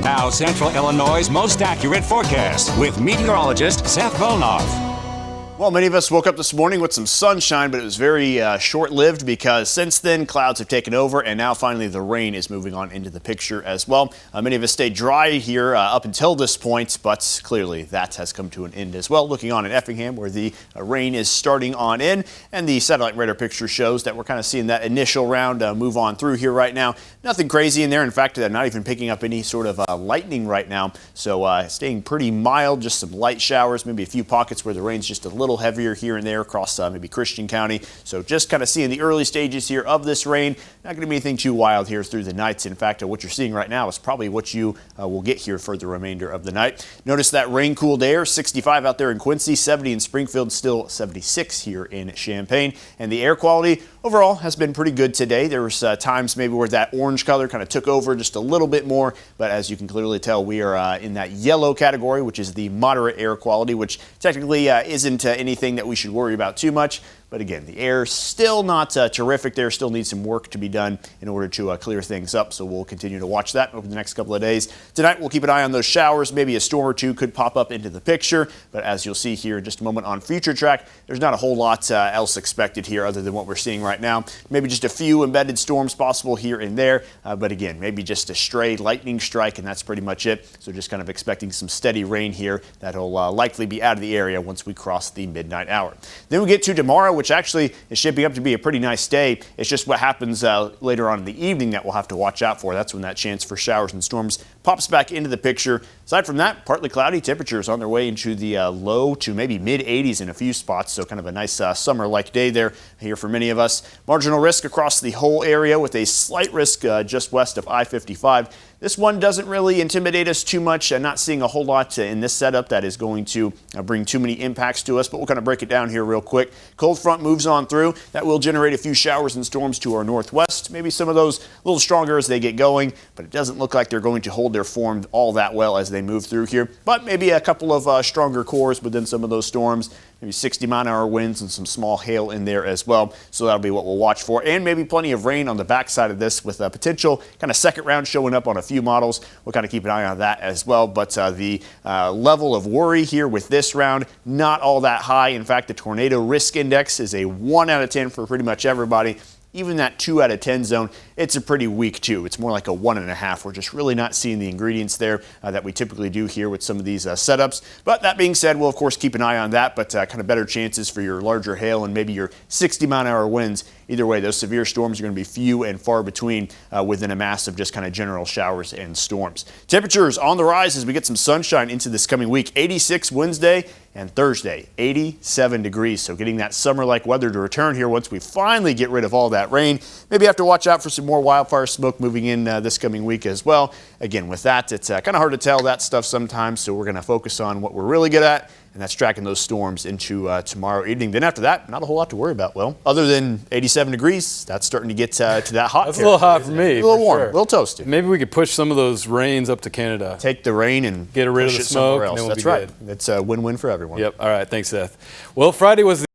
Now, Central Illinois' most accurate forecast with meteorologist Seth Bohnhoff. Well, many of us woke up this morning with some sunshine, but it was very short-lived because since then clouds have taken over and now finally the rain is moving on into the picture as well. Many of us stayed dry here up until this point, but clearly that has come to an end as well. Looking on in Effingham where the rain is starting on in, and the satellite radar picture shows that we're kind of seeing that initial round move on through here right now. Nothing crazy in there. In fact, they're not even picking up any sort of lightning right now, so staying pretty mild, just some light showers, maybe a few pockets where the rain's just a little heavier here and there across maybe Christian County. So just kind of seeing the early stages here of this rain. Not going to be anything too wild here through the nights. In fact, what you're seeing right now is probably what you will get here for the remainder of the night. Notice that rain-cooled air, 65 out there in Quincy, 70 in Springfield, still 76 here in Champaign. And the air quality overall has been pretty good today. There was times maybe where that orange color kind of took over just a little bit more, but as you can clearly tell, we are in that yellow category, which is the moderate air quality, which technically isn't anything that we should worry about too much. But again, the air still not terrific there. Still needs some work to be done in order to clear things up. So we'll continue to watch that over the next couple of days. Tonight, we'll keep an eye on those showers. Maybe a storm or two could pop up into the picture. But as you'll see here in just a moment on Future Track, there's not a whole lot else expected here other than what we're seeing right now. Maybe just a few embedded storms possible here and there. But again, maybe just a stray lightning strike, and that's pretty much it. So just kind of expecting some steady rain here that'll likely be out of the area once we cross the midnight hour. Then we get to tomorrow, which actually is shaping up to be a pretty nice day. It's just what happens later on in the evening that we'll have to watch out for. That's when that chance for showers and storms pops back into the picture. Aside from that, partly cloudy. Temperatures on their way into the low to maybe mid-80s in a few spots, so kind of a nice summer-like day there here for many of us. Marginal risk across the whole area with a slight risk just west of I-55. This one doesn't really intimidate us too much. Not seeing a whole lot in this setup that is going to bring too many impacts to us, but we'll kind of break it down here real quick. Cold front moves on through. That will generate a few showers and storms to our northwest. Maybe some of those a little stronger as they get going, but it doesn't look like they're going to hold their form all that well as they move through here. But maybe a couple of stronger cores within some of those storms. Maybe 60-mile-an-hour winds and some small hail in there as well. So that'll be what we'll watch for. And maybe plenty of rain on the backside of this with a potential kind of second round showing up on a few models. We'll kind of keep an eye on that as well. But the level of worry here with this round, not all that high. In fact, the tornado risk index is a 1 out of 10 for pretty much everybody. Even that 2 out of 10 zone, it's a pretty weak 2. It's more like a 1.5. We're just really not seeing the ingredients there that we typically do here with some of these setups. But that being said, we'll of course keep an eye on that, but kind of better chances for your larger hail and maybe your 60-mile-an-hour winds. Either way, those severe storms are going to be few and far between within a mass of just kind of general showers and storms. Temperatures on the rise as we get some sunshine into this coming week. 86 Wednesday and Thursday, 87 degrees. So getting that summer-like weather to return here once we finally get rid of all that rain. Maybe have to watch out for some more wildfire smoke moving in this coming week as well. Again, with that, it's kind of hard to tell that stuff sometimes, so we're going to focus on what we're really good at, and that's tracking those storms into tomorrow evening. Then after that, not a whole lot to worry about. Well, other than 87 degrees, that's starting to get to that hot. That's a little hot for me. A little warm, sure. A little toasty. Maybe we could push some of those rains up to Canada. Take the rain and get rid of the smoke. Else. And then we'll that's right. It's a win-win for everyone. Yep. All right. Thanks, Seth. Well, Friday was